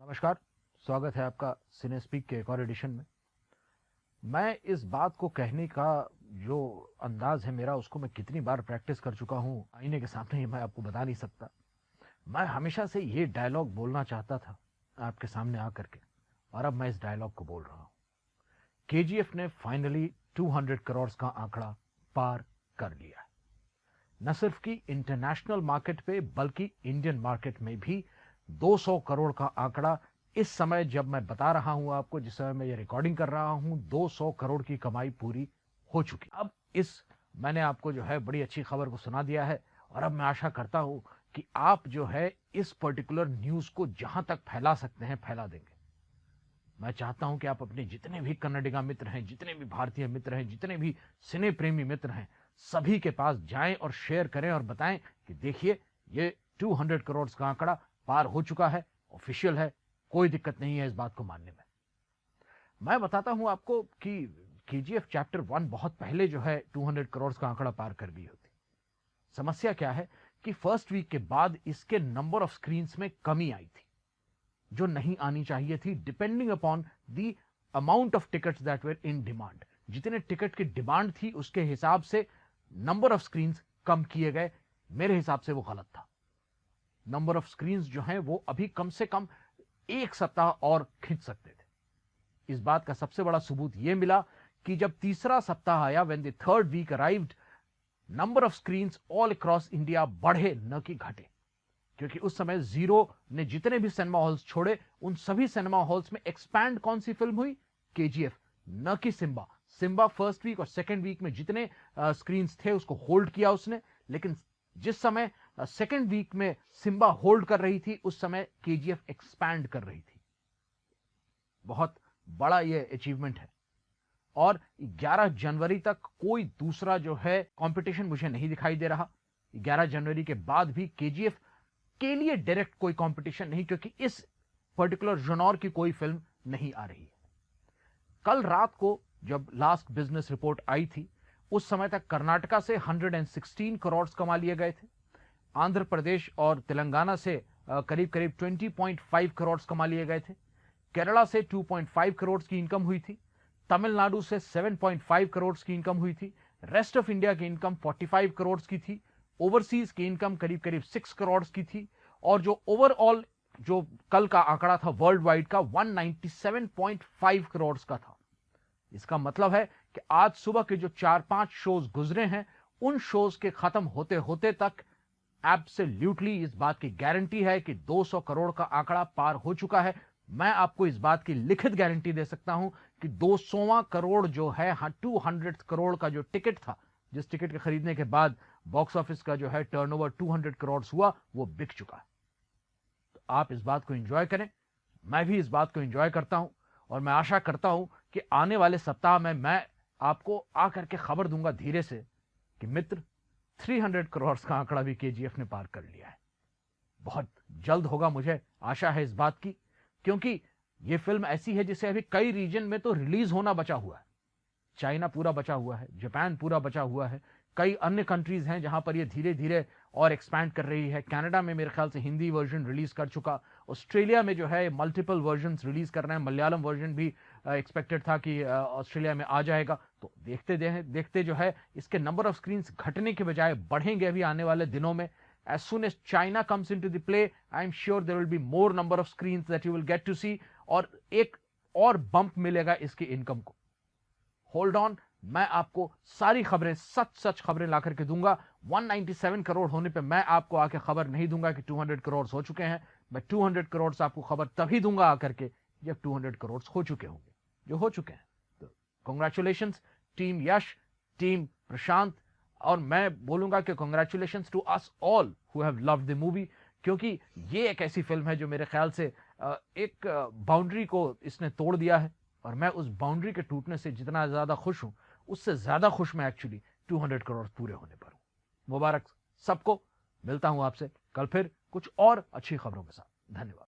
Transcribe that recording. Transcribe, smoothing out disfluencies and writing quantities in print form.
नमस्कार, स्वागत है आपका सिने स्पीक के एक और एडिशन में। मैं इस बात को कहने का जो अंदाज है मेरा, उसको मैं कितनी बार प्रैक्टिस कर चुका हूँ आईने के सामने, ही मैं आपको बता नहीं सकता। मैं हमेशा से ये डायलॉग बोलना चाहता था आपके सामने आकर के, और अब मैं इस डायलॉग को बोल रहा हूँ। केजीएफ ने फाइनली 200 करोड़ का आंकड़ा पार कर लिया है। न सिर्फ कि इंटरनेशनल मार्केट पे, बल्कि इंडियन मार्केट में भी 200 करोड़ का आंकड़ा इस समय जब मैं बता रहा हूं आपको, जिस समय मैं ये रिकॉर्डिंग कर रहा हूं, 200 करोड़ की कमाई पूरी हो चुकी। अब मैंने आपको जो है बड़ी अच्छी खबर को सुना दिया है, और अब मैं आशा करता हूं कि आप जो है इस पर्टिकुलर न्यूज को जहां तक फैला सकते हैं फैला देंगे। मैं चाहता हूं कि आप अपने जितने भी कन्नडिगा मित्र हैं, जितने भी भारतीय मित्र हैं, जितने भी सिने प्रेमी मित्र हैं, सभी के पास जाएं और शेयर करें और बताएं कि देखिए, ये 200 करोड़ का आंकड़ा पार हो चुका है, ऑफिशियल है, कोई दिक्कत नहीं है इस बात को मानने में। मैं बताता हूं आपको कि केजीएफ चैप्टर 1 बहुत पहले जो है 200 करोड़ का आंकड़ा पार कर गई होती। समस्या क्या है कि फर्स्ट वीक के बाद इसके नंबर ऑफ स्क्रीन्स में कमी आई थी, जो नहीं आनी चाहिए थी, depending upon the amount of tickets that were in demand. जितने टिकट की डिमांड थी उसके हिसाब से नंबर ऑफ स्क्रीन्स कम किए गए। मेरे हिसाब से वो गलत था। नंबर ऑफ स्क्रीन्स जो हैं वो अभी कम से कम एक सप्ताह और खींच सकते थे। इस बात का सबसे बड़ा सबूत यह मिला कि जब तीसरा सप्ताह आया, when the third week arrived, number of screens all across India बढ़े न कि घटे। क्योंकि उस समय जीरो ने जितने भी सिनेमा हॉल्स छोड़े, उन सभी सिनेमा हॉल्स में एक्सपैंड कौन सी फिल्म हुई? केजीएफ, न कि सिम्बा। सिम्बा फर्स्ट वीक और सेकेंड वीक में जितने स्क्रीन्स थे उसको होल्ड किया उसने, लेकिन जिस समय सेकेंड वीक में सिम्बा होल्ड कर रही थी, उस समय केजीएफ एक्सपैंड कर रही थी। बहुत बड़ा यह अचीवमेंट है। और 11 जनवरी तक कोई दूसरा जो है कंपटीशन मुझे नहीं दिखाई दे रहा। 11 जनवरी के बाद भी केजीएफ के लिए डायरेक्ट कोई कंपटीशन नहीं, क्योंकि इस पर्टिकुलर जॉनर की कोई फिल्म नहीं आ रही है। कल रात को जब लास्ट बिजनेस रिपोर्ट आई थी, उस समय तक कर्नाटका से 116 करोड़ कमा लिए गए थे। आंध्र प्रदेश और तेलंगाना से करीब करीब 20.5 करोड़ कमा लिए गए थे। केरला से 2.5 करोड़ की इनकम हुई थी। तमिलनाडु से 7.5 करोड़ की इनकम हुई थी। रेस्ट ऑफ इंडिया की इनकम 45 करोड़ की थी। ओवरसीज की इनकम करीब करीब 6 करोड़ की थी। और जो ओवरऑल जो कल का आंकड़ा था वर्ल्ड वाइड का, 197.5 करोड़ का था। इसका मतलब है कि आज सुबह के जो 4-5 शोज गुजरे हैं, उन शोज के खत्म होते होते तक एब्सोल्युटली इस बात की गारंटी है कि 200 करोड़ का आंकड़ा पार हो चुका है। मैं आपको इस बात की लिखित गारंटी दे सकता हूं कि 200वां करोड़ जो है, 200 करोड़ का जो टिकट था, जिस टिकट के खरीदने के बाद बॉक्स ऑफिस का जो है टर्नओवर 200 करोड़ हुआ, वो बिक चुका है। तो आप इस बात को एंजॉय करें, मैं भी इस बात को एंजॉय करता हूं, और मैं आशा करता हूं कि आने वाले सप्ताह में मैं आपको आकर के खबर दूंगा धीरे से कि मित्र, 300 करोड़ का आंकड़ा भी केजीएफ ने पार कर लिया है। बहुत जल्द होगा, मुझे आशा है इस बात की, क्योंकि यह फिल्म ऐसी है जिसे अभी कई रीजन में तो रिलीज होना बचा हुआ है। चाइना पूरा बचा हुआ है, जापान पूरा बचा हुआ है, कई अन्य कंट्रीज हैं जहां पर ये धीरे धीरे और एक्सपैंड कर रही है। कनाडा में मेरे ख्याल से हिंदी वर्जन रिलीज कर चुका। ऑस्ट्रेलिया में जो है मल्टीपल वर्जन्स रिलीज कर रहे हैं। मलयालम वर्जन भी एक्सपेक्टेड था कि ऑस्ट्रेलिया में आ जाएगा। तो देखते जो है इसके नंबर ऑफ स्क्रीन्स घटने के बजाय बढ़ेंगे अभी आने वाले दिनों में। As soon as China comes into the play, I'm sure there will be more number of screens that you will get to see, और एक और बम्प मिलेगा इसकी इनकम को। होल्ड ऑन, मैं आपको सारी खबरें, सच खबरें ला करके दूंगा। 197 करोड़ होने पे मैं आपको आके खबर नहीं दूंगा कि 200 करोड़ हो चुके हैं। मैं 200 करोड़ आपको खबर तभी दूंगा आकर के जब 200 करोड़ हो चुके होंगे, जो हो चुके हैं। तो congratulations team Yash, team Prashant, और मैं बोलूंगा कि congratulations to us all who have loved the movie, क्योंकि ये एक ऐसी फिल्म है जो मेरे ख्याल से एक बाउंड्री को इसने तोड़ दिया है। और मैं उस बाउंड्री के टूटने से जितना ज्यादा खुश हूं, उससे ज्यादा खुश मैं एक्चुअली 200 करोड़ पूरे होने पर हूं। मुबारक सबको। मिलता हूं आपसे कल फिर कुछ और अच्छी खबरों के साथ। धन्यवाद।